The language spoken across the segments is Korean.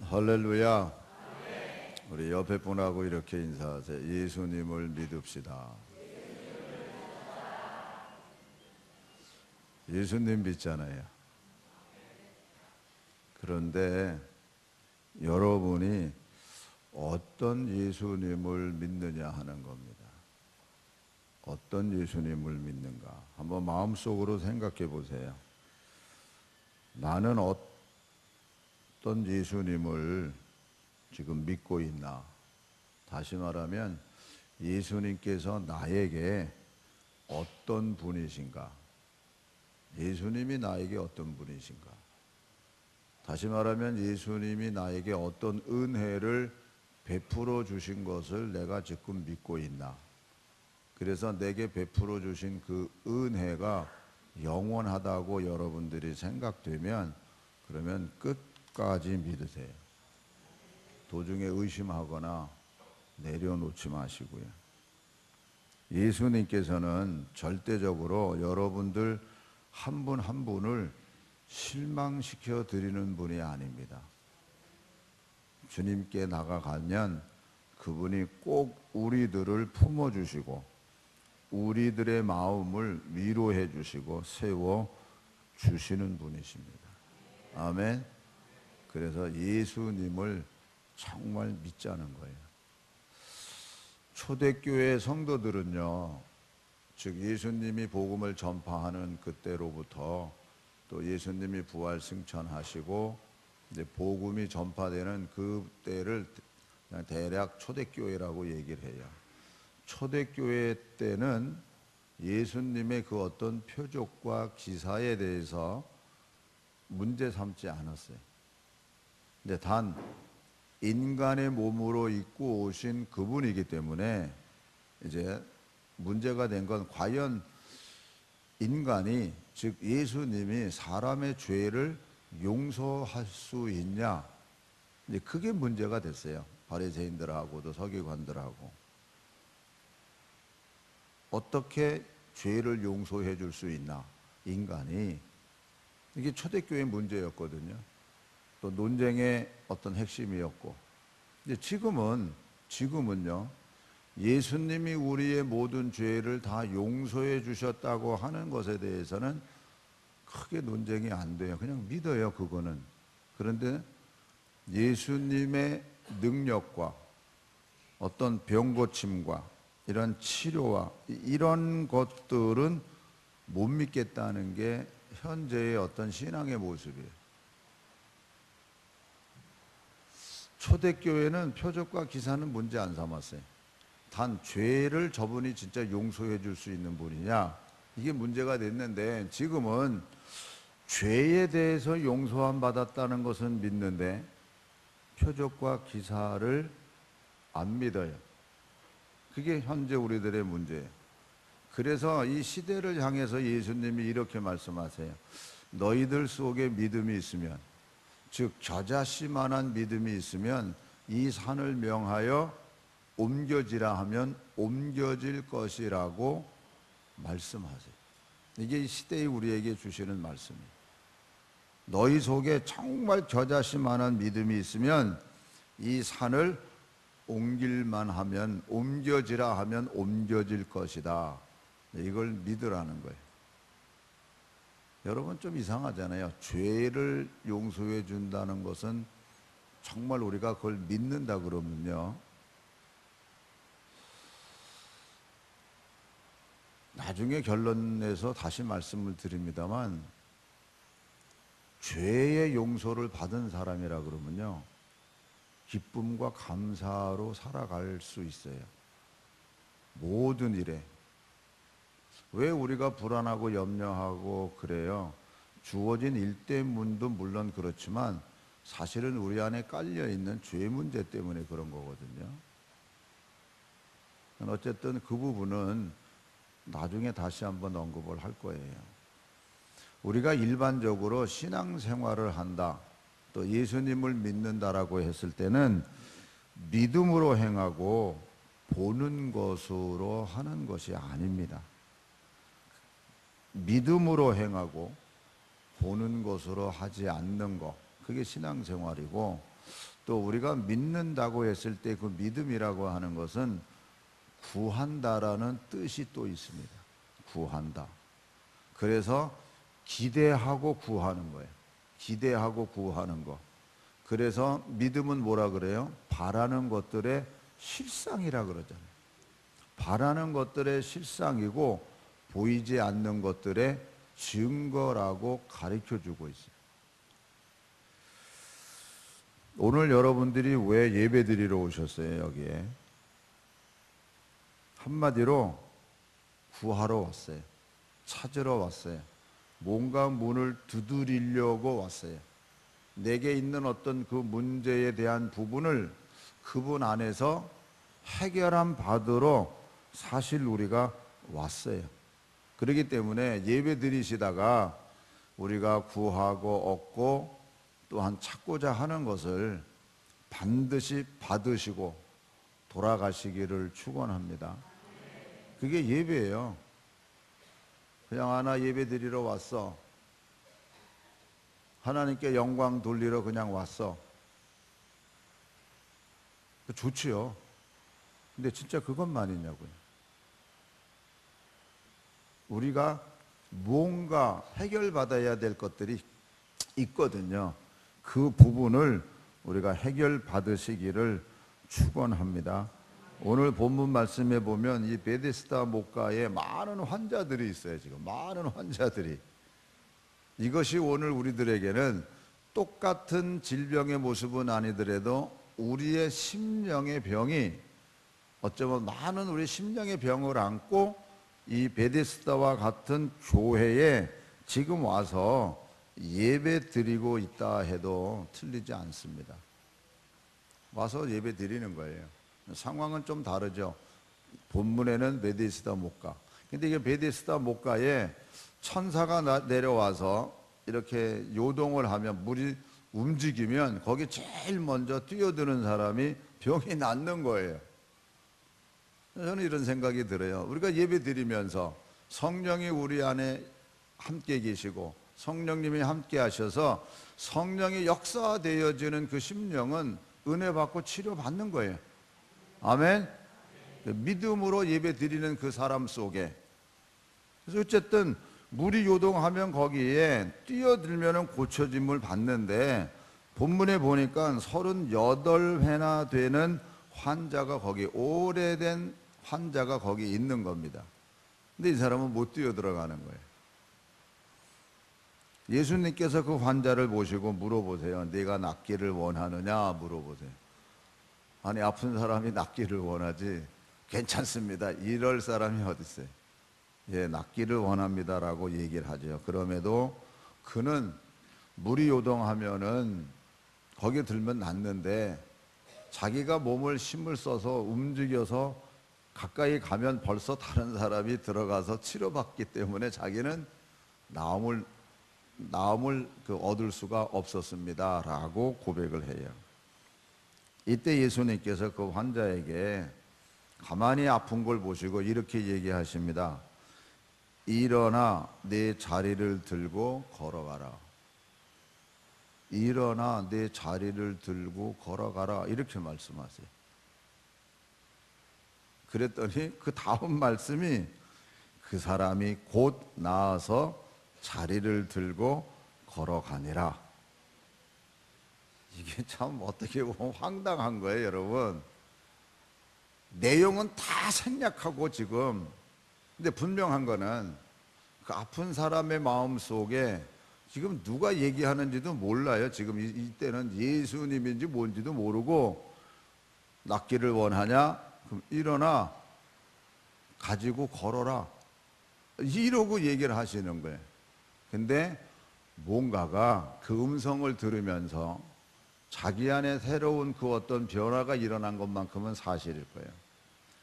할렐루야. 우리 옆에 분하고 이렇게 인사하세요. 예수님을 믿읍시다. 예수님 믿잖아요. 그런데 여러분이 어떤 예수님을 믿느냐 하는 겁니다. 어떤 예수님을 믿는가? 한번 마음속으로 생각해 보세요. 나는 어떤 예수님을 지금 믿고 있나? 다시 말하면 예수님께서 나에게 어떤 분이신가? 예수님이 나에게 어떤 분이신가? 다시 말하면 예수님이 나에게 어떤 은혜를 베풀어 주신 것을 내가 지금 믿고 있나? 그래서 내게 베풀어 주신 그 은혜가 영원하다고 여러분들이 생각되면 그러면 끝까지 믿으세요. 도중에 의심하거나 내려놓지 마시고요. 예수님께서는 절대적으로 여러분들 한 분 한 분을 실망시켜 드리는 분이 아닙니다. 주님께 나가가면 그분이 꼭 우리들을 품어주시고 우리들의 마음을 위로해 주시고 세워 주시는 분이십니다. 아멘. 그래서 예수님을 정말 믿자는 거예요. 초대교회 성도들은요, 즉 예수님이 복음을 전파하는 그때로부터 또 예수님이 부활 승천하시고 이제 복음이 전파되는 그때를 그냥 대략 초대교회라고 얘기를 해요. 초대교회 때는 예수님의 그 어떤 표적과 기사에 대해서 문제 삼지 않았어요. 근데 단 인간의 몸으로 입고 오신 그분이기 때문에 이제 문제가 된 건 과연 인간이 즉 예수님이 사람의 죄를 용서할 수 있냐? 이제 그게 문제가 됐어요. 바리새인들하고도 서기관들하고 어떻게 죄를 용서해 줄 수 있나? 인간이 이게 초대교회 문제였거든요. 또 논쟁의 어떤 핵심이었고 이제 지금은요 예수님이 우리의 모든 죄를 다 용서해 주셨다고 하는 것에 대해서는 크게 논쟁이 안 돼요. 그냥 믿어요, 그거는. 그런데 예수님의 능력과 어떤 병 고침과 이런 치료와 이런 것들은 못 믿겠다는 게 현재의 어떤 신앙의 모습이에요. 초대교회는 표적과 기사는 문제 안 삼았어요. 단 죄를 저분이 진짜 용서해 줄 수 있는 분이냐, 이게 문제가 됐는데 지금은 죄에 대해서 용서함 받았다는 것은 믿는데 표적과 기사를 안 믿어요. 그게 현재 우리들의 문제예요. 그래서 이 시대를 향해서 예수님이 이렇게 말씀하세요. 너희들 속에 믿음이 있으면, 즉 겨자씨만한 믿음이 있으면 이 산을 명하여 옮겨지라 하면 옮겨질 것이라고 말씀하세요. 이게 이 시대에 우리에게 주시는 말씀이에요. 너희 속에 정말 겨자씨만한 믿음이 있으면 이 산을 옮길만 하면 옮겨지라 하면 옮겨질 것이다. 이걸 믿으라는 거예요. 여러분 좀 이상하잖아요. 죄를 용서해 준다는 것은 정말 우리가 그걸 믿는다 그러면요, 나중에 결론내서 다시 말씀을 드립니다만 죄의 용서를 받은 사람이라 그러면요 기쁨과 감사로 살아갈 수 있어요. 모든 일에. 왜 우리가 불안하고 염려하고 그래요? 주어진 일 때문도 물론 그렇지만 사실은 우리 안에 깔려있는 죄 문제 때문에 그런 거거든요. 어쨌든 그 부분은 나중에 다시 한번 언급을 할 거예요. 우리가 일반적으로 신앙생활을 한다, 또 예수님을 믿는다라고 했을 때는 믿음으로 행하고 보는 것으로 하는 것이 아닙니다. 믿음으로 행하고 보는 것으로 하지 않는 것, 그게 신앙생활이고, 또 우리가 믿는다고 했을 때 그 믿음이라고 하는 것은 구한다라는 뜻이 또 있습니다. 구한다. 그래서 기대하고 구하는 거예요. 기대하고 구하는 거. 그래서 믿음은 뭐라 그래요? 바라는 것들의 실상이라 그러잖아요. 바라는 것들의 실상이고 보이지 않는 것들의 증거라고 가르쳐 주고 있어요. 오늘 여러분들이 왜 예배 드리러 오셨어요, 여기에? 한마디로 구하러 왔어요. 찾으러 왔어요. 뭔가 문을 두드리려고 왔어요. 내게 있는 어떤 그 문제에 대한 부분을 그분 안에서 해결함 받으러 사실 우리가 왔어요. 그렇기 때문에 예배 드리시다가 우리가 구하고 얻고 또한 찾고자 하는 것을 반드시 받으시고 돌아가시기를 축원합니다. 그게 예배예요. 그냥 하나 예배 드리러 왔어. 하나님께 영광 돌리러 그냥 왔어. 좋지요. 근데 진짜 그것만이냐고요. 우리가 뭔가 해결받아야 될 것들이 있거든요. 그 부분을 우리가 해결받으시기를 축원합니다. 오늘 본문 말씀에 보면 이 베데스다 목가에 많은 환자들이 있어요. 지금 많은 환자들이. 이것이 오늘 우리들에게는 똑같은 질병의 모습은 아니더라도 우리의 심령의 병이 어쩌면 많은 우리 심령의 병을 안고 이 베데스다와 같은 교회에 지금 와서 예배 드리고 있다 해도 틀리지 않습니다. 와서 예배 드리는 거예요. 상황은 좀 다르죠. 본문에는 베데스다 목가. 근데 이게 베데스다 목가에 천사가 내려와서 이렇게 요동을 하면 물이 움직이면 거기 제일 먼저 뛰어드는 사람이 병이 낫는 거예요. 저는 이런 생각이 들어요. 우리가 예배 드리면서 성령이 우리 안에 함께 계시고 성령님이 함께 하셔서 성령이 역사되어지는 그 심령은 은혜 받고 치료받는 거예요. 아멘. 믿음으로 예배 드리는 그 사람 속에. 그래서 어쨌든 물이 요동하면 거기에 뛰어들면 고쳐짐을 받는데 본문에 보니까 38회나 되는 환자가 거기, 오래된 환자가 거기 있는 겁니다. 근데 이 사람은 못 뛰어 들어가는 거예요. 예수님께서 그 환자를 모시고 물어보세요. 네가 낫기를 원하느냐 물어보세요. 아니, 아픈 사람이 낫기를 원하지 괜찮습니다 이럴 사람이 어디 있어요? 예, 낫기를 원합니다라고 얘기를 하죠. 그럼에도 그는 물이 요동하면은 거기에 들면 낫는데 자기가 몸을 힘을 써서 움직여서 가까이 가면 벌써 다른 사람이 들어가서 치료받기 때문에 자기는 나음을 얻을 수가 없었습니다라고 고백을 해요. 이때 예수님께서 그 환자에게 가만히 아픈 걸 보시고 이렇게 얘기하십니다. 일어나 내 자리를 들고 걸어가라. 일어나 내 자리를 들고 걸어가라. 이렇게 말씀하세요. 그랬더니 그 다음 말씀이 그 사람이 곧 나아서 자리를 들고 걸어가니라. 이게 참 어떻게 보면 황당한 거예요, 여러분. 내용은 다 생략하고 지금, 근데 분명한 거는 그 아픈 사람의 마음 속에 지금 누가 얘기하는지도 몰라요. 지금 이때는 예수님인지 뭔지도 모르고 낫기를 원하냐? 그럼 일어나 가지고 걸어라. 이러고 얘기를 하시는 거예요. 근데 뭔가가 그 음성을 들으면서 자기 안에 새로운 그 어떤 변화가 일어난 것만큼은 사실일 거예요.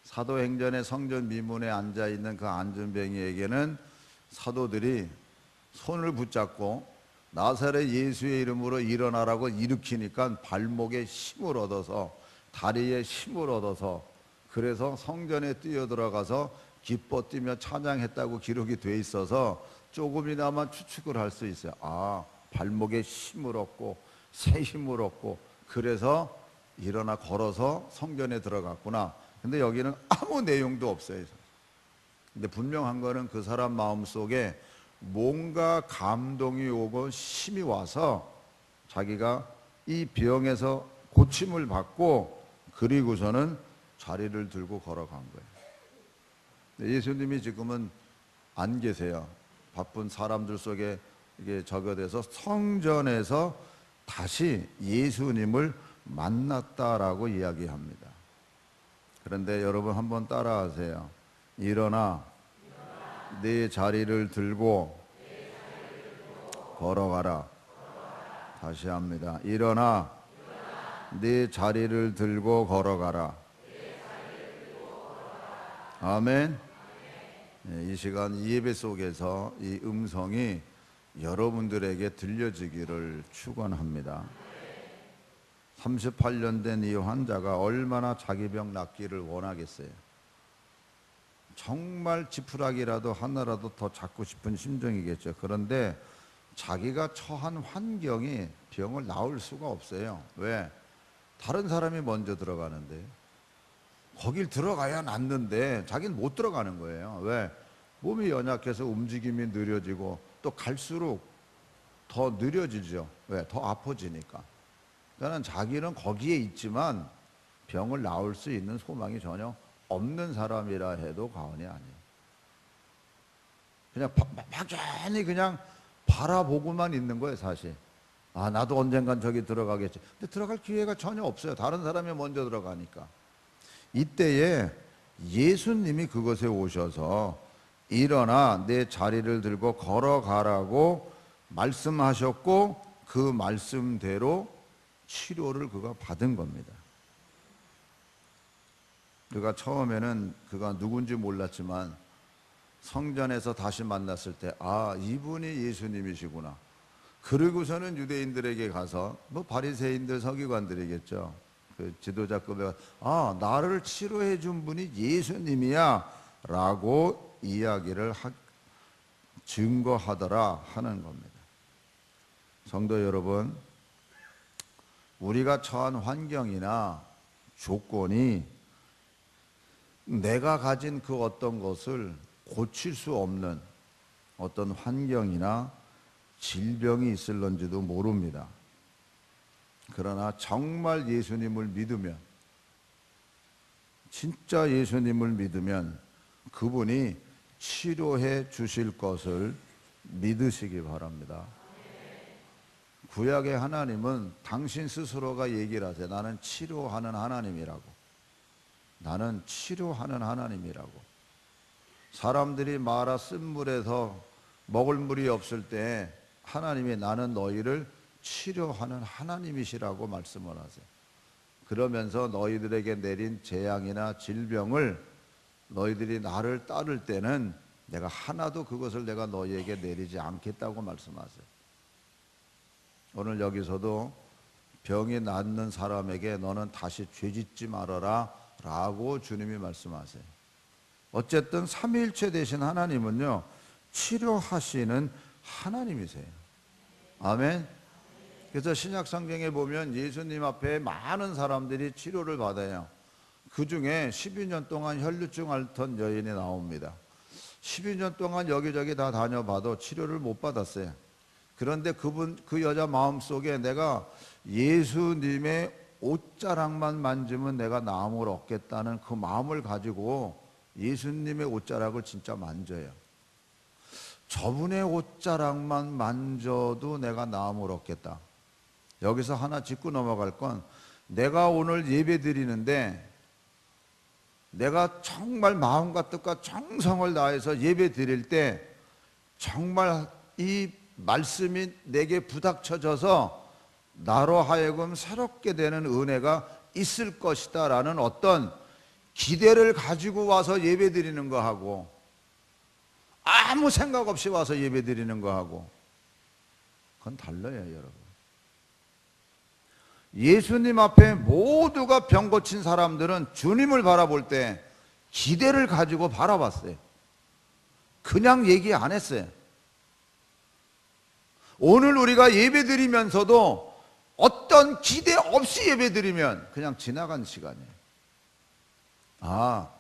사도행전의 성전 미문에 앉아있는 그 안전뱅이에게는 사도들이 손을 붙잡고 나사렛 예수의 이름으로 일어나라고 일으키니까 발목에 힘을 얻어서 다리에 힘을 얻어서 그래서 성전에 뛰어들어가서 기뻐 뛰며 찬양했다고 기록이 돼 있어서 조금이나마 추측을 할 수 있어요. 아, 발목에 힘을 얻고 새 힘을 얻고 그래서 일어나 걸어서 성전에 들어갔구나. 근데 여기는 아무 내용도 없어요. 근데 분명한 거는 그 사람 마음속에 뭔가 감동이 오고 힘이 와서 자기가 이 병에서 고침을 받고 그리고서는 자리를 들고 걸어간 거예요. 예수님이 지금은 안 계세요. 바쁜 사람들 속에 이게 적어돼서 성전에서 다시 예수님을 만났다라고 이야기합니다. 그런데 여러분 한번 따라하세요. 일어나 네 자리를 들고 걸어가라. 다시 합니다. 일어나 네 자리를 들고 걸어가라. 아멘. 이 시간 이 예배 속에서 이 음성이 여러분들에게 들려지기를 축원합니다. 38년 된 이 환자가 얼마나 자기 병 낫기를 원하겠어요. 정말 지푸라기라도 하나라도 더 잡고 싶은 심정이겠죠. 그런데 자기가 처한 환경이 병을 나을 수가 없어요. 왜? 다른 사람이 먼저 들어가는데 거길 들어가야 낫는데 자기는 못 들어가는 거예요. 왜? 몸이 연약해서 움직임이 느려지고 또 갈수록 더 느려지죠. 왜? 더 아파지니까. 그러니까 자기는 거기에 있지만 병을 나을 수 있는 소망이 전혀 없는 사람이라 해도 과언이 아니에요. 그냥 막연히 그냥 바라보고만 있는 거예요, 사실. 아, 나도 언젠간 저기 들어가겠지. 근데 들어갈 기회가 전혀 없어요. 다른 사람이 먼저 들어가니까. 이때에 예수님이 그곳에 오셔서 일어나 내 자리를 들고 걸어가라고 말씀하셨고 그 말씀대로 치료를 그가 받은 겁니다. 그가 처음에는 그가 누군지 몰랐지만 성전에서 다시 만났을 때 아, 이분이 예수님이시구나. 그러고서는 유대인들에게 가서 뭐 바리새인들 서기관들이겠죠. 그 지도자급에 아, 나를 치료해 준 분이 예수님이야 라고 이야기를 증거하더라 하는 겁니다. 성도 여러분, 우리가 처한 환경이나 조건이 내가 가진 그 어떤 것을 고칠 수 없는 어떤 환경이나 질병이 있을런지도 모릅니다. 그러나 정말 예수님을 믿으면, 진짜 예수님을 믿으면 그분이 치료해 주실 것을 믿으시기 바랍니다. 구약의 하나님은 당신 스스로가 얘기를 하세요. 나는 치료하는 하나님이라고. 나는 치료하는 하나님이라고. 사람들이 마라 쓴 물에서 먹을 물이 없을 때 하나님이 나는 너희를 치료하는 하나님이시라고 말씀을 하세요. 그러면서 너희들에게 내린 재앙이나 질병을 너희들이 나를 따를 때는 내가 하나도 그것을 내가 너희에게 내리지 않겠다고 말씀하세요. 오늘 여기서도 병이 낫는 사람에게 너는 다시 죄짓지 말아라 라고 주님이 말씀하세요. 어쨌든 삼위일체 되신 하나님은요, 치료하시는 하나님이세요. 아멘. 그래서 신약 성경에 보면 예수님 앞에 많은 사람들이 치료를 받아요. 그 중에 12년 동안 혈루증 앓던 여인이 나옵니다. 12년 동안 여기저기 다 다녀봐도 치료를 못 받았어요. 그런데 그 여자 마음속에 내가 예수님의 옷자락만 만지면 내가 나음을 얻겠다는 그 마음을 가지고 예수님의 옷자락을 진짜 만져요. 저분의 옷자락만 만져도 내가 나음을 얻겠다. 여기서 하나 짚고 넘어갈 건, 내가 오늘 예배 드리는데 내가 정말 마음과 뜻과 정성을 다해서 예배 드릴 때 정말 이 말씀이 내게 부닥쳐져서 나로 하여금 새롭게 되는 은혜가 있을 것이다 라는 어떤 기대를 가지고 와서 예배 드리는 거하고 아무 생각 없이 와서 예배 드리는 거하고 그건 달라요, 여러분. 예수님 앞에 모두가 병 고친 사람들은 주님을 바라볼 때 기대를 가지고 바라봤어요. 그냥 얘기 안 했어요. 오늘 우리가 예배 드리면서도 어떤 기대 없이 예배드리면 그냥 지나간 시간이에요. 아,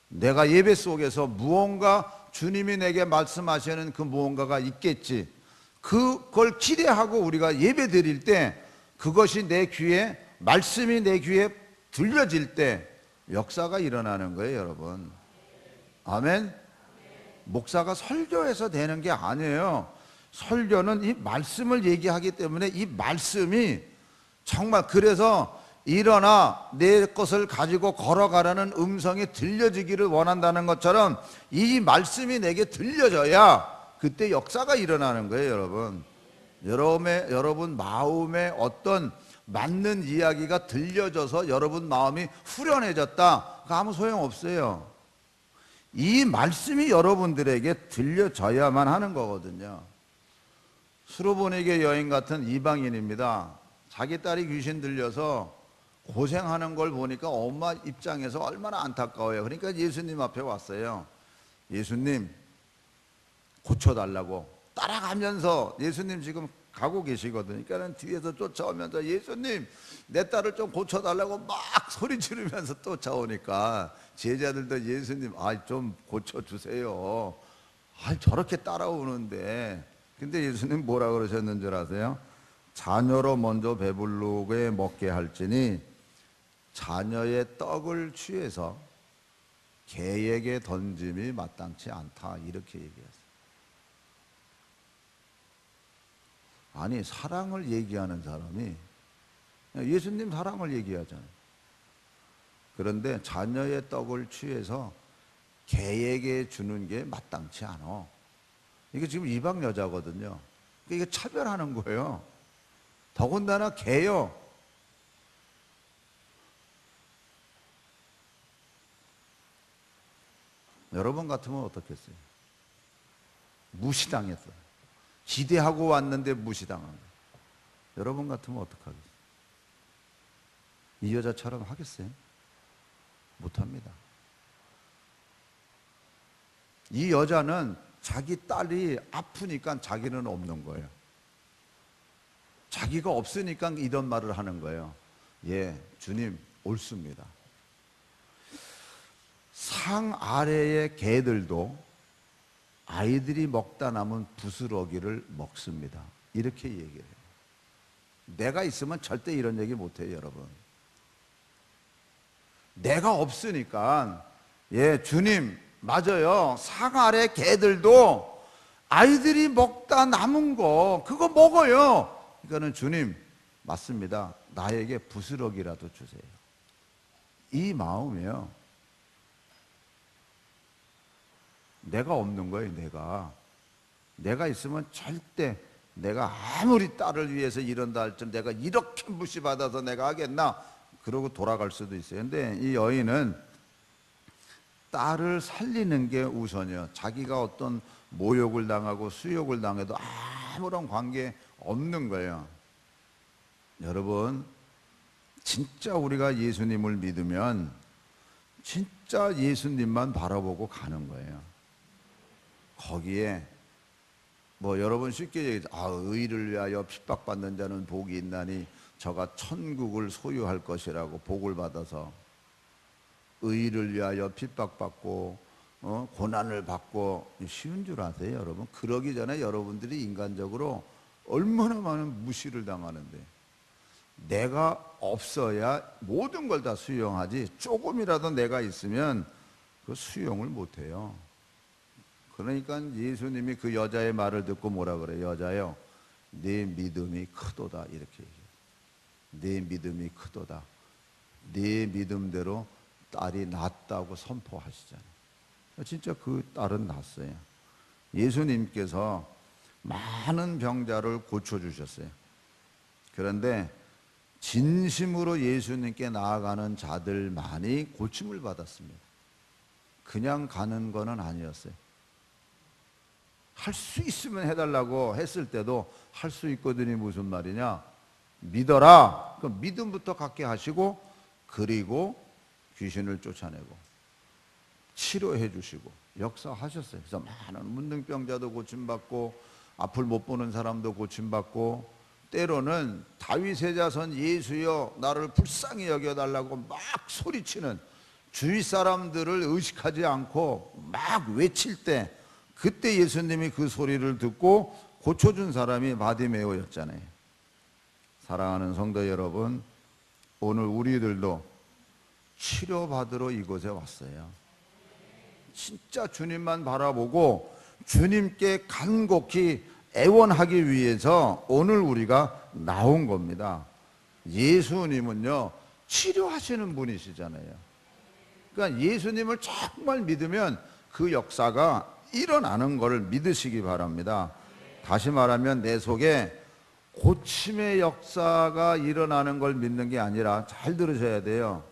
내가 예배 속에서 무언가 주님이 내게 말씀하시는 그 무언가가 있겠지. 그걸 기대하고 우리가 예배 드릴 때 그것이 내 귀에, 말씀이 내 귀에 들려질 때 역사가 일어나는 거예요, 여러분. 아멘. 목사가 설교해서 되는 게 아니에요. 설교는 이 말씀을 얘기하기 때문에 이 말씀이 정말, 그래서 일어나 내 것을 가지고 걸어가라는 음성이 들려지기를 원한다는 것처럼 이 말씀이 내게 들려져야 그때 역사가 일어나는 거예요, 여러분. 여러분 마음에 어떤 맞는 이야기가 들려져서 여러분 마음이 후련해졌다, 그거 아무 소용없어요. 이 말씀이 여러분들에게 들려져야만 하는 거거든요. 수로보니게 여인 같은 이방인입니다. 자기 딸이 귀신 들려서 고생하는 걸 보니까 엄마 입장에서 얼마나 안타까워요. 그러니까 예수님 앞에 왔어요. 예수님 고쳐달라고. 따라가면서 예수님 지금 가고 계시거든요. 그러니까 뒤에서 쫓아오면서 예수님 내 딸을 좀 고쳐달라고 막 소리 지르면서 쫓아오니까 제자들도 예수님 좀 고쳐주세요. 저렇게 따라오는데. 근데 예수님 뭐라 그러셨는 줄 아세요? 자녀로 먼저 배부르게 먹게 할지니 자녀의 떡을 취해서 개에게 던짐이 마땅치 않다, 이렇게 얘기했어요. 아니, 사랑을 얘기하는 사람이, 예수님 사랑을 얘기하잖아요. 그런데 자녀의 떡을 취해서 개에게 주는 게 마땅치 않아. 이게 지금 이방 여자거든요. 이게 차별하는 거예요. 더군다나 개요. 여러분 같으면 어떻겠어요? 무시당했어요. 기대하고 왔는데 무시당한 거예요. 여러분 같으면 어떡하겠어요? 이 여자처럼 하겠어요? 못합니다. 이 여자는 자기 딸이 아프니까 자기는 없는 거예요. 자기가 없으니까 이런 말을 하는 거예요. 예, 주님 옳습니다. 상 아래의 개들도 아이들이 먹다 남은 부스러기를 먹습니다. 이렇게 얘기를 해요. 내가 있으면 절대 이런 얘기 못해요, 여러분. 내가 없으니까, 예, 주님 맞아요. 상 아래 개들도 아이들이 먹다 남은 거 그거 먹어요. 그러니까는 주님 맞습니다. 나에게 부스러기라도 주세요. 이 마음이에요. 내가 없는 거예요. 내가 있으면 절대, 내가 아무리 딸을 위해서 이런다 할지라도 내가 이렇게 무시받아서 내가 하겠나, 그러고 돌아갈 수도 있어요. 근데 이 여인은 딸을 살리는 게 우선이에요. 자기가 어떤 모욕을 당하고 수욕을 당해도 아무런 관계 없는 거예요. 여러분, 진짜 우리가 예수님을 믿으면 진짜 예수님만 바라보고 가는 거예요. 거기에 여러분 쉽게 얘기하죠. 의를 위하여 핍박받는 자는 복이 있나니 저가 천국을 소유할 것이라고. 복을 받아서 의를 위하여 핍박받고 고난을 받고 쉬운 줄 아세요, 여러분? 그러기 전에 여러분들이 인간적으로 얼마나 많은 무시를 당하는데, 내가 없어야 모든 걸 다 수용하지, 조금이라도 내가 있으면 그 수용을 못해요. 그러니까 예수님이 그 여자의 말을 듣고 뭐라 그래요? 여자여, 네 믿음이 크도다, 이렇게 얘기해요. 네 믿음이 크도다. 네 믿음대로 딸이 낫다고 선포하시잖아요. 진짜 그 딸은 낫어요. 예수님께서 많은 병자를 고쳐주셨어요. 그런데 진심으로 예수님께 나아가는 자들만이 고침을 받았습니다. 그냥 가는 거는 아니었어요. 할 수 있으면 해달라고 했을 때도 할 수 있거든이 무슨 말이냐? 믿어라. 그 믿음부터 갖게 하시고, 그리고 귀신을 쫓아내고 치료해 주시고 역사하셨어요. 그래서 많은 문둥병자도 고침받고 앞을 못 보는 사람도 고침받고 때로는 다윗의 자손 예수여 나를 불쌍히 여겨달라고 막 소리치는 주위 사람들을 의식하지 않고 막 외칠 때, 그때 예수님이 그 소리를 듣고 고쳐준 사람이 바디메오였잖아요. 사랑하는 성도 여러분, 오늘 우리들도 치료받으러 이곳에 왔어요. 진짜 주님만 바라보고 주님께 간곡히 애원하기 위해서 오늘 우리가 나온 겁니다. 예수님은요, 치료하시는 분이시잖아요. 그러니까 예수님을 정말 믿으면 그 역사가 일어나는 것을 믿으시기 바랍니다. 다시 말하면 내 속에 고침의 역사가 일어나는 걸 믿는 게 아니라, 잘 들으셔야 돼요,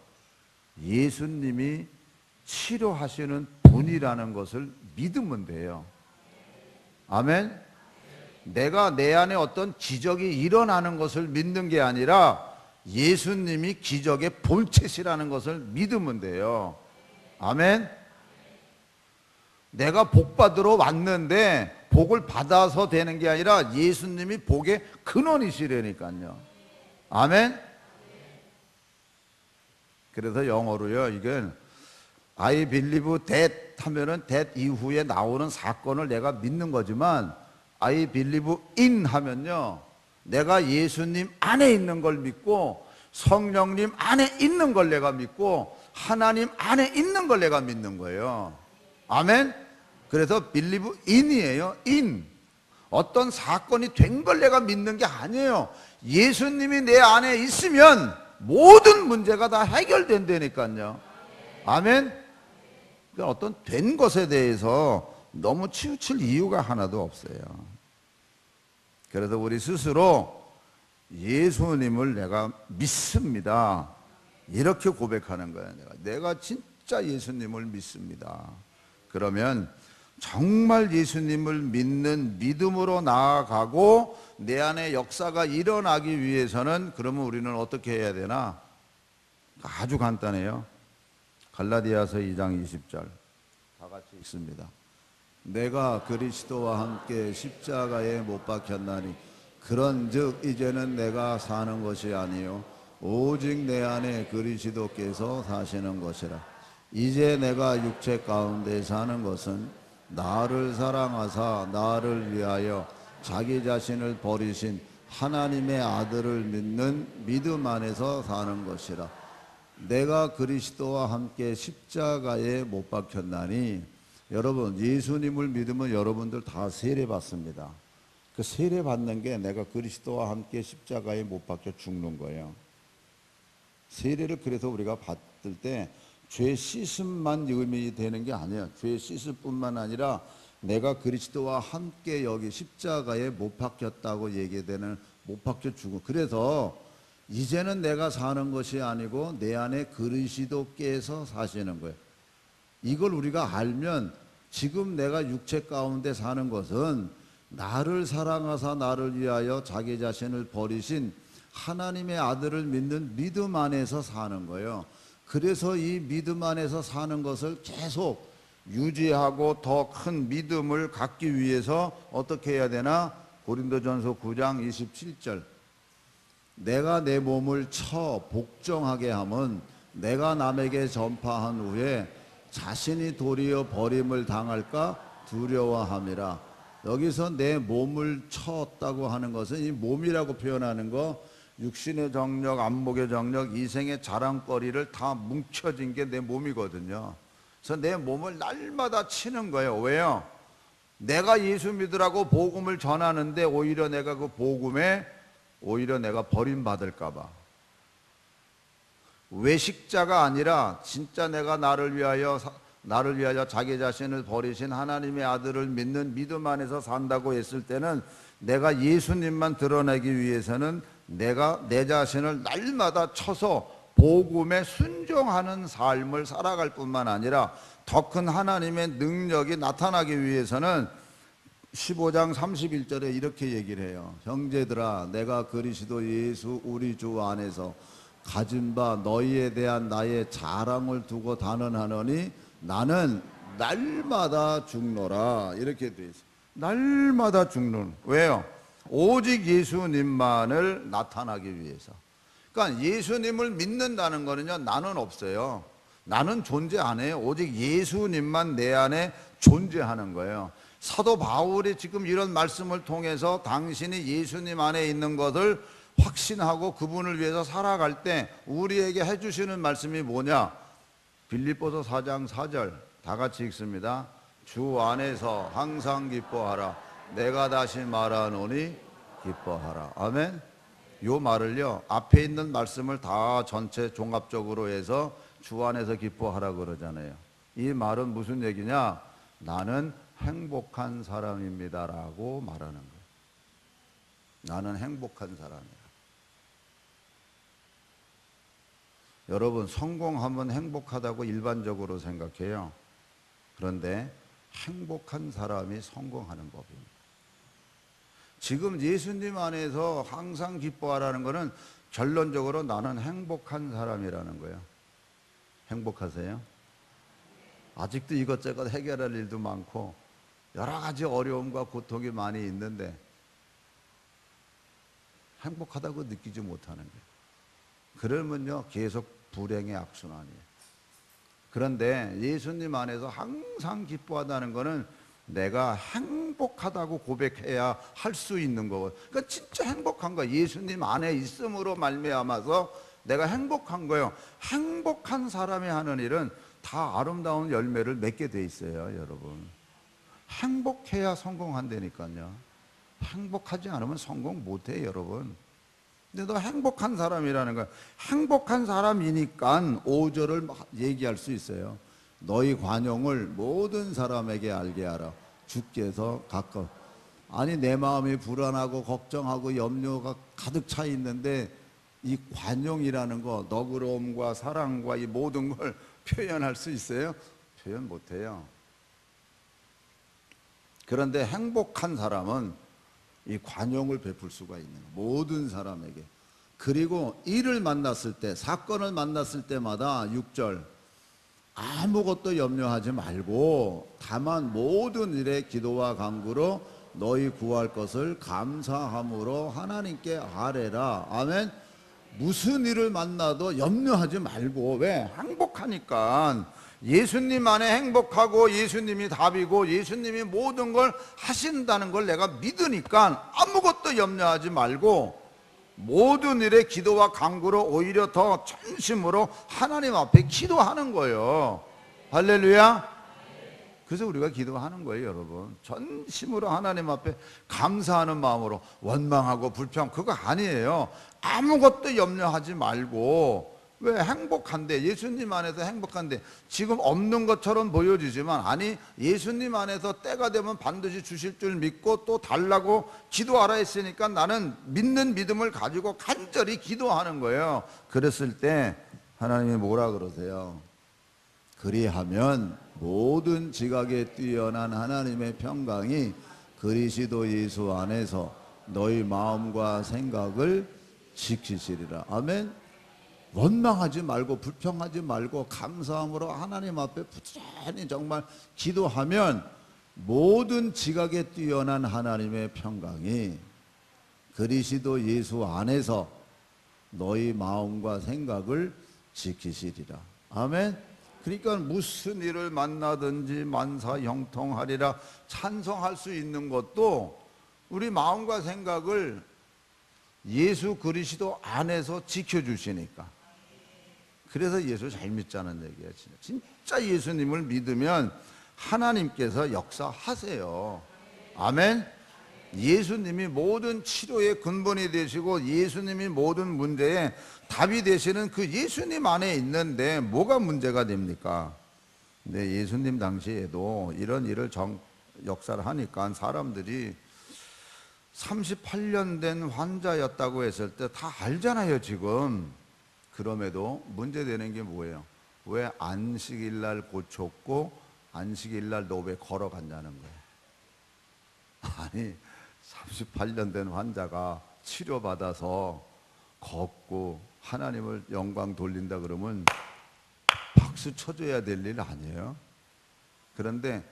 예수님이 치료하시는 분이라는 것을 믿으면 돼요. 아멘. 내가 내 안에 어떤 기적이 일어나는 것을 믿는 게 아니라 예수님이 기적의 본체시라는 것을 믿으면 돼요. 아멘. 내가 복 받으러 왔는데 복을 받아서 되는 게 아니라 예수님이 복의 근원이시라니까요. 아멘. 그래서 영어로요, 이건 I believe that 하면은 that 이후에 나오는 사건을 내가 믿는 거지만, I believe in 하면요, 내가 예수님 안에 있는 걸 믿고 성령님 안에 있는 걸 내가 믿고 하나님 안에 있는 걸 내가 믿는 거예요. 아멘. 그래서 believe in이에요. in. 어떤 사건이 된 걸 내가 믿는 게 아니에요. 예수님이 내 안에 있으면 모든 문제가 다 해결된다니까요. 아멘. 그러니까 어떤 된 것에 대해서 너무 치우칠 이유가 하나도 없어요. 그래서 우리 스스로 예수님을 내가 믿습니다, 이렇게 고백하는 거예요. 내가 진짜 예수님을 믿습니다. 그러면 정말 예수님을 믿는 믿음으로 나아가고 내 안에 역사가 일어나기 위해서는, 그러면 우리는 어떻게 해야 되나? 아주 간단해요. 갈라디아서 2장 20절 다 같이 읽습니다. 내가 그리스도와 함께 십자가에 못 박혔나니 그런즉 이제는 내가 사는 것이 아니요 오직 내 안에 그리스도께서 사시는 것이라. 이제 내가 육체 가운데 사는 것은 나를 사랑하사 나를 위하여 자기 자신을 버리신 하나님의 아들을 믿는 믿음 안에서 사는 것이라. 내가 그리스도와 함께 십자가에 못 박혔나니, 여러분 예수님을 믿으면 여러분들 다 세례 받습니다. 그 세례 받는 게 내가 그리스도와 함께 십자가에 못 박혀 죽는 거예요. 세례를 그래서 우리가 받을 때 죄 씻음만 의미되는 게 아니에요. 죄 씻을 뿐만 아니라 내가 그리스도와 함께 여기 십자가에 못 박혔다고 얘기되는, 못 박혀 죽어. 그래서 이제는 내가 사는 것이 아니고 내 안에 그리스도께서 사시는 거예요. 이걸 우리가 알면 지금 내가 육체 가운데 사는 것은 나를 사랑하사 나를 위하여 자기 자신을 버리신 하나님의 아들을 믿는 믿음 안에서 사는 거예요. 그래서 이 믿음 안에서 사는 것을 계속 유지하고 더 큰 믿음을 갖기 위해서 어떻게 해야 되나? 고린도전서 9장 27절 내가 내 몸을 쳐 복종하게 함은 내가 남에게 전파한 후에 자신이 도리어 버림을 당할까 두려워함이라. 여기서 내 몸을 쳤다고 하는 것은 이 몸이라고 표현하는 거, 육신의 정력, 안목의 정력, 이생의 자랑거리를 다 뭉쳐진 게 내 몸이거든요. 그래서 내 몸을 날마다 치는 거예요. 왜요? 내가 예수 믿으라고 복음을 전하는데 오히려 내가 그 복음에 오히려 내가 버림받을까 봐. 외식자가 아니라 진짜 내가 나를 위하여 자기 자신을 버리신 하나님의 아들을 믿는 믿음 안에서 산다고 했을 때는 내가 예수님만 드러내기 위해서는 내가 내 자신을 날마다 쳐서 복음에 순종하는 삶을 살아갈 뿐만 아니라 더 큰 하나님의 능력이 나타나기 위해서는 15장 31절에 이렇게 얘기를 해요. 형제들아, 내가 그리스도 예수 우리 주 안에서 가진 바 너희에 대한 나의 자랑을 두고 단언하노니 나는 날마다 죽노라. 이렇게 돼 있어요. 날마다 죽는. 왜요? 오직 예수님만을 나타나기 위해서. 그러니까 예수님을 믿는다는 거는요, 나는 없어요. 나는 존재 안 해요. 오직 예수님만 내 안에 존재하는 거예요. 사도 바울이 지금 이런 말씀을 통해서 당신이 예수님 안에 있는 것을 확신하고 그분을 위해서 살아갈 때 우리에게 해주시는 말씀이 뭐냐? 빌립보서 4장 4절 다 같이 읽습니다. 주 안에서 항상 기뻐하라. 내가 다시 말하노니 기뻐하라. 아멘. 요 말을요, 앞에 있는 말씀을 다 전체 종합적으로 해서 주 안에서 기뻐하라 그러잖아요. 이 말은 무슨 얘기냐? 나는 행복한 사람입니다라고 말하는 거예요. 나는 행복한 사람이야. 여러분, 성공하면 행복하다고 일반적으로 생각해요. 그런데 행복한 사람이 성공하는 법입니다. 지금 예수님 안에서 항상 기뻐하라는 것은 결론적으로 나는 행복한 사람이라는 거예요. 행복하세요? 아직도 이것저것 해결할 일도 많고 여러 가지 어려움과 고통이 많이 있는데 행복하다고 느끼지 못하는 거예요. 그러면요, 계속 불행의 악순환이에요. 그런데 예수님 안에서 항상 기뻐하다는 것은 내가 행복하다고 고백해야 할 수 있는 거예요. 그러니까 진짜 행복한 거예요. 예수님 안에 있음으로 말미암아서 내가 행복한 거예요. 행복한 사람이 하는 일은 다 아름다운 열매를 맺게 돼 있어요, 여러분. 행복해야 성공한다니까요. 행복하지 않으면 성공 못해요, 여러분. 근데 너 행복한 사람이라는 거야. 행복한 사람이니까 5절을 얘기할 수 있어요. 너희 관용을 모든 사람에게 알게 하라. 주께서 가까워. 아니, 내 마음이 불안하고 걱정하고 염려가 가득 차 있는데 이 관용이라는 거, 너그러움과 사랑과 이 모든 걸 표현할 수 있어요? 표현 못해요. 그런데 행복한 사람은 이 관용을 베풀 수가 있는 거예요. 모든 사람에게. 그리고 일을 만났을 때, 사건을 만났을 때마다 6절 아무것도 염려하지 말고 다만 모든 일에 기도와 간구로 너희 구할 것을 감사함으로 하나님께 아뢰라. 아멘. 무슨 일을 만나도 염려하지 말고. 왜? 행복하니까. 예수님 안에 행복하고 예수님이 답이고 예수님이 모든 걸 하신다는 걸 내가 믿으니까 아무것도 염려하지 말고 모든 일에 기도와 간구로 오히려 더 전심으로 하나님 앞에 기도하는 거예요. 할렐루야. 그래서 우리가 기도하는 거예요, 여러분. 전심으로 하나님 앞에 감사하는 마음으로. 원망하고 불평 그거 아니에요. 아무것도 염려하지 말고. 왜? 행복한데, 예수님 안에서 행복한데 지금 없는 것처럼 보여지지만 아니, 예수님 안에서 때가 되면 반드시 주실 줄 믿고 또 달라고 기도하라 했으니까 나는 믿는 믿음을 가지고 간절히 기도하는 거예요. 그랬을 때 하나님이 뭐라 그러세요? 그리하면 모든 지각에 뛰어난 하나님의 평강이 그리스도 예수 안에서 너희 마음과 생각을 지키시리라. 아멘. 원망하지 말고 불평하지 말고 감사함으로 하나님 앞에 부지런히 정말 기도하면 모든 지각에 뛰어난 하나님의 평강이 그리스도 예수 안에서 너희 마음과 생각을 지키시리라. 아멘. 그러니까 무슨 일을 만나든지 만사 형통하리라 찬송할 수 있는 것도 우리 마음과 생각을 예수 그리스도 안에서 지켜주시니까. 그래서 예수 잘 믿자는 얘기예요. 진짜 예수님을 믿으면 하나님께서 역사하세요. 아멘. 예수님이 모든 치료의 근본이 되시고 예수님이 모든 문제에 답이 되시는 그 예수님 안에 있는데 뭐가 문제가 됩니까? 근데 예수님 당시에도 이런 일을 역사를 하니까 사람들이 38년 된 환자였다고 했을 때 다 알잖아요, 지금. 그럼에도 문제되는 게 뭐예요? 왜 안식일 날 고쳤고 안식일 날 너 왜 걸어갔냐는 거예요. 아니, 38년 된 환자가 치료받아서 걷고 하나님을 영광 돌린다 그러면 박수 쳐줘야 될 일 아니에요? 그런데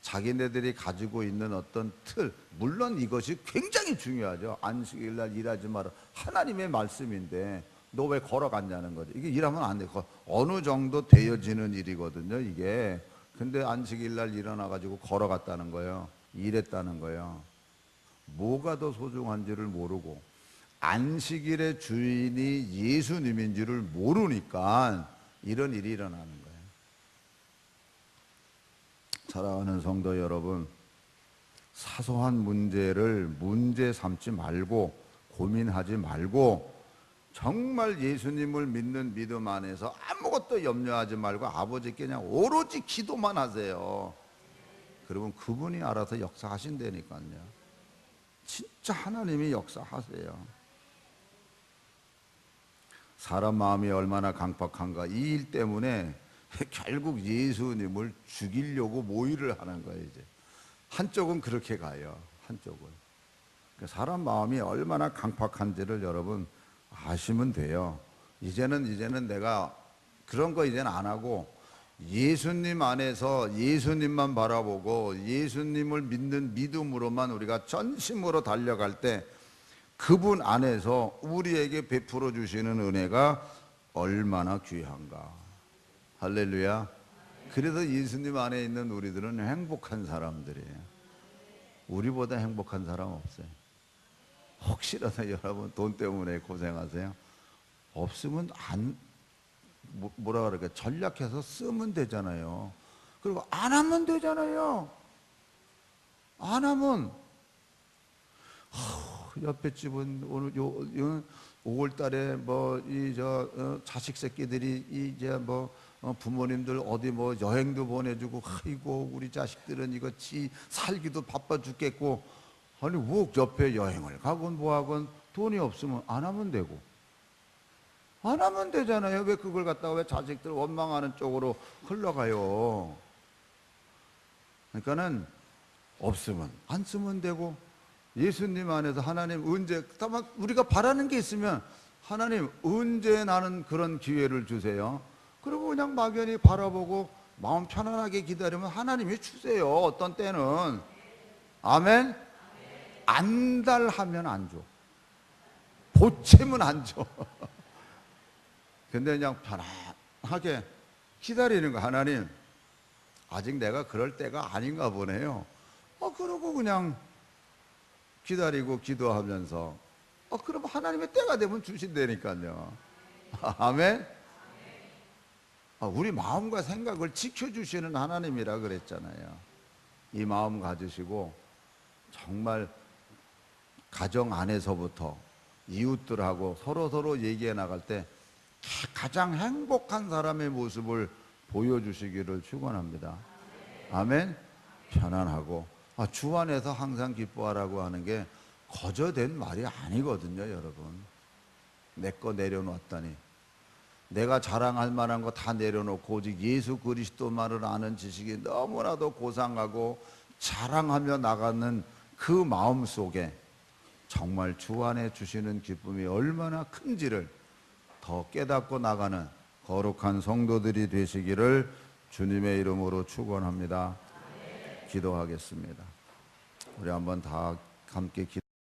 자기네들이 가지고 있는 어떤 틀, 물론 이것이 굉장히 중요하죠. 안식일 날 일하지 마라. 하나님의 말씀인데 너 왜 걸어갔냐는 거죠. 이게 일하면 안 돼. 어느 정도 되어지는 일이거든요, 이게. 근데 안식일 날 일어나 가지고 걸어갔다는 거예요. 일했다는 거예요. 뭐가 더 소중한지를 모르고 안식일의 주인이 예수님인지를 모르니까 이런 일이 일어나는 거예요. 사랑하는 성도 여러분, 사소한 문제를 문제 삼지 말고 고민하지 말고 정말 예수님을 믿는 믿음 안에서 아무것도 염려하지 말고 아버지께 그냥 오로지 기도만 하세요. 그러면 그분이 알아서 역사하신다니까요. 진짜 하나님이 역사하세요. 사람 마음이 얼마나 강팍한가. 이 일 때문에 결국 예수님을 죽이려고 모의를 하는 거예요. 이제 한쪽은 그렇게 가요. 한쪽은. 사람 마음이 얼마나 강팍한지를 여러분 아시면 돼요. 이제는 내가 그런 거 이제는 안 하고 예수님 안에서 예수님만 바라보고 예수님을 믿는 믿음으로만 우리가 전심으로 달려갈 때 그분 안에서 우리에게 베풀어 주시는 은혜가 얼마나 귀한가. 할렐루야. 그래서 예수님 안에 있는 우리들은 행복한 사람들이에요. 우리보다 행복한 사람 없어요. 혹시라도 여러분 돈 때문에 고생하세요? 없으면 뭐라 그럴까, 전략해서 쓰면 되잖아요. 그리고 안 하면 되잖아요. 안 하면 옆에 집은 오늘 5월 달에 자식 새끼들이 이제 부모님들 어디 여행도 보내주고, 아이고 우리 자식들은 이거 살기도 바빠 죽겠고, 아니 뭐 옆에 여행을 가건 뭐하건 돈이 없으면 안 하면 되고, 안 하면 되잖아요. 왜 그걸 갖다가 왜 자식들 원망하는 쪽으로 흘러가요? 그러니까는 없으면 안 쓰면 되고, 예수님 안에서 하나님 언제, 다만 우리가 바라는 게 있으면 하나님 언제 나는 그런 기회를 주세요. 그리고 그냥 막연히 바라보고 마음 편안하게 기다리면 하나님이 주세요. 어떤 때는. 아멘. 안달하면 안 줘. 보채면 안 줘. 근데 그냥 편안하게 기다리는 거. 하나님 아직 내가 그럴 때가 아닌가 보네요. 그러고 그냥 기다리고 기도하면서 그럼 하나님의 때가 되면 주신다니까요. 아멘. 우리 마음과 생각을 지켜주시는 하나님이라 그랬잖아요. 이 마음 가지시고 정말 가정 안에서부터 이웃들하고 서로 얘기해 나갈 때 가장 행복한 사람의 모습을 보여주시기를 축원합니다. 아멘. 편안하고 주 안에서 항상 기뻐하라고 하는 게 거저된 말이 아니거든요, 여러분. 내 거 내려놓았다니. 내가 자랑할 만한 거 다 내려놓고 오직 예수 그리스도만을 아는 지식이 너무나도 고상하고 자랑하며 나가는 그 마음 속에 정말 주 안에 주시는 기쁨이 얼마나 큰지를 더 깨닫고 나가는 거룩한 성도들이 되시기를 주님의 이름으로 축원합니다. 기도하겠습니다. 우리 한번 다 함께